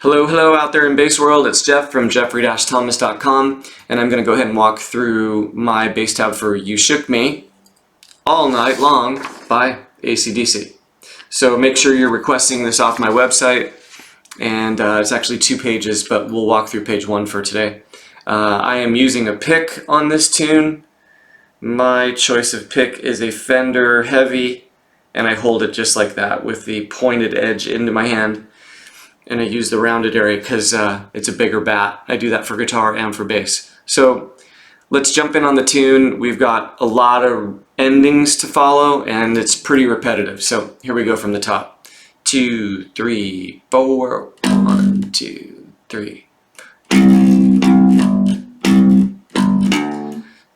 Hello out there in bass world. It's Jeff from jeffrey-thomas.com, and I'm going to go ahead and walk through my bass tab for You Shook Me All Night Long by AC/DC. So make sure you're requesting this off my website, and it's actually 2 pages, but we'll walk through page 1 for today. I am using a pick on this tune. My choice of pick is a Fender Heavy, and I hold it just like that with the pointed edge into my hand. And I use the rounded area because it's a bigger bat. I do that for guitar and for bass. So let's jump in on the tune. We've got a lot of endings to follow and it's pretty repetitive. So here we go from the top. 2, 3, 4, 1, 2, 3.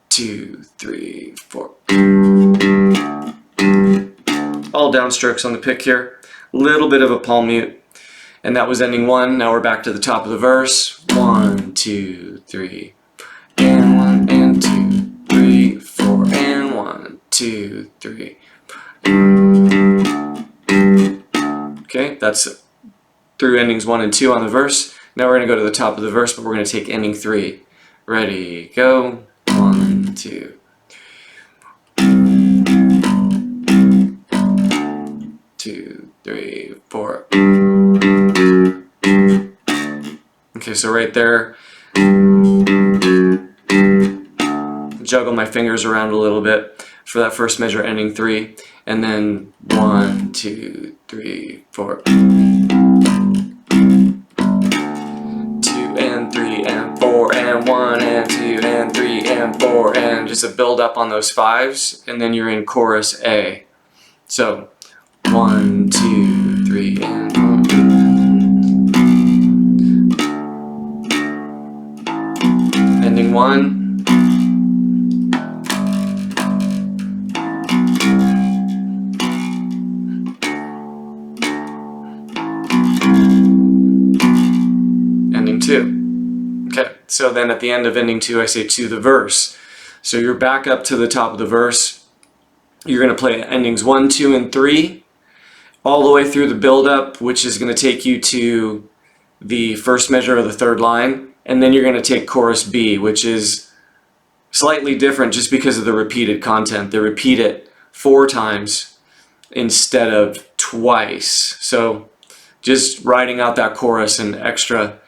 2, 3, 4. All downstrokes on the pick here. Little bit of a palm mute. And that was ending 1. Now we're back to the top of the verse. 1, 2, 3. And 1, and 2, 3, 4. And 1, 2, 3. Okay, that's through endings 1 and 2 on the verse. Now we're going to go to the top of the verse, but we're going to take ending 3. Ready, go. 1, 2. 2, 3, 4. Okay, so right there, juggle my fingers around a little bit for that first measure, ending 3, and then 1, 2, 3, 4. 2 and 3 and 4 and 1 and 2 and 3 and 4, and just a build up on those 5s, and then you're in chorus A. So 1, 2, 3 and 1. Ending 1. Ending 2. Okay, so then at the end of ending 2 I say to the verse. So you're back up to the top of the verse. You're going to play endings 1, 2, and 3 all the way through the build-up, which is going to take you to the first measure of the 3rd line. And then you're going to take chorus B, which is slightly different just because of the repeated content. They repeat it 4 times instead of twice. So just writing out that chorus an extra,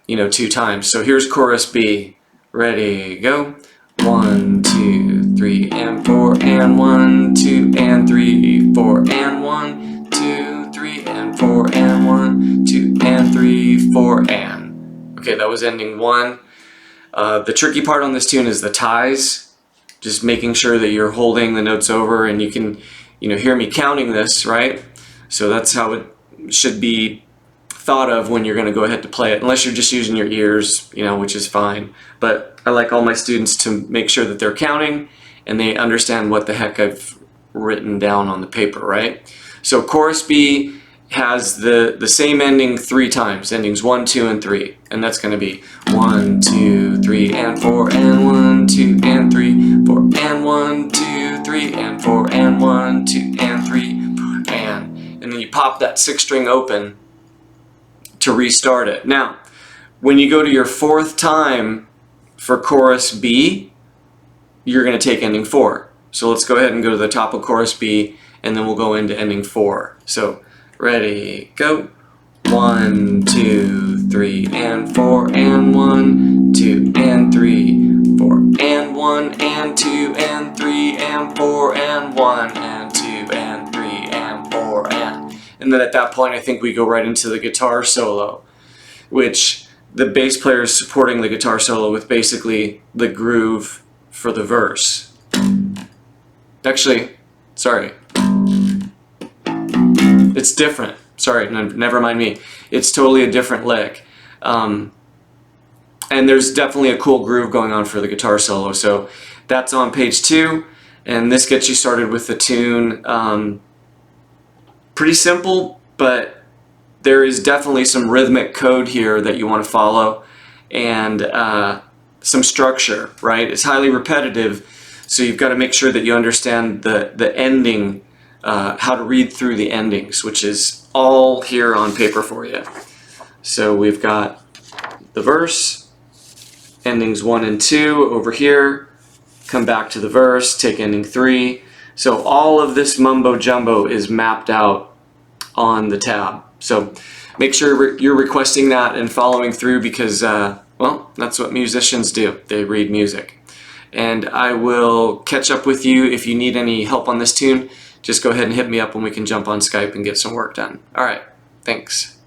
2 times. So here's chorus B. Ready, go. 1, 2, 3, and 4, and 1, 2, and 3, 4, and 1, 2, 3, and 4, and 1, 2, and 3, 4, and. Okay, that was ending 1. The tricky part on this tune is the ties. Just making sure that you're holding the notes over, and you can, hear me counting this, right? So that's how it should be thought of when you're going to go ahead to play it, unless you're just using your ears, which is fine. But I like all my students to make sure that they're counting and they understand what the heck I've written down on the paper, right? So chorus B has the same ending 3 times, endings 1, 2, and 3, and that's going to be 1, 2, 3, and 4, and 1, 2, and 3, 4, and 1, 2, 3, and 4, and 1, 2, and 3, 4, and then you pop that 6th string open to restart it. Now, when you go to your 4th time for chorus B, you're going to take ending 4. So let's go ahead and go to the top of chorus B, and then we'll go into ending 4. So ready, go. 1, 2, 3, and 4, and 1, 2, and 3, 4, and 1, and 2, and 3, and 4, and 1, and 2, and 3, and 4, and then at that point I think we go right into the guitar solo, which the bass player is supporting the guitar solo with basically the groove for the verse. Actually, sorry. It's different. Sorry, never mind me. It's totally a different lick. And there's definitely a cool groove going on for the guitar solo. So that's on page 2, and this gets you started with the tune. Pretty simple, but there is definitely some rhythmic code here that you want to follow, and some structure, right? It's highly repetitive, so you've got to make sure that you understand the ending, how to read through the endings, which is all here on paper for you. So we've got the verse, endings 1 and 2 over here, come back to the verse, take ending 3. So all of this mumbo jumbo is mapped out on the tab. So make sure you're requesting that and following through because, well, that's what musicians do. They read music. And I will catch up with you if you need any help on this tune. Just go ahead and hit me up and we can jump on Skype and get some work done. All right, thanks.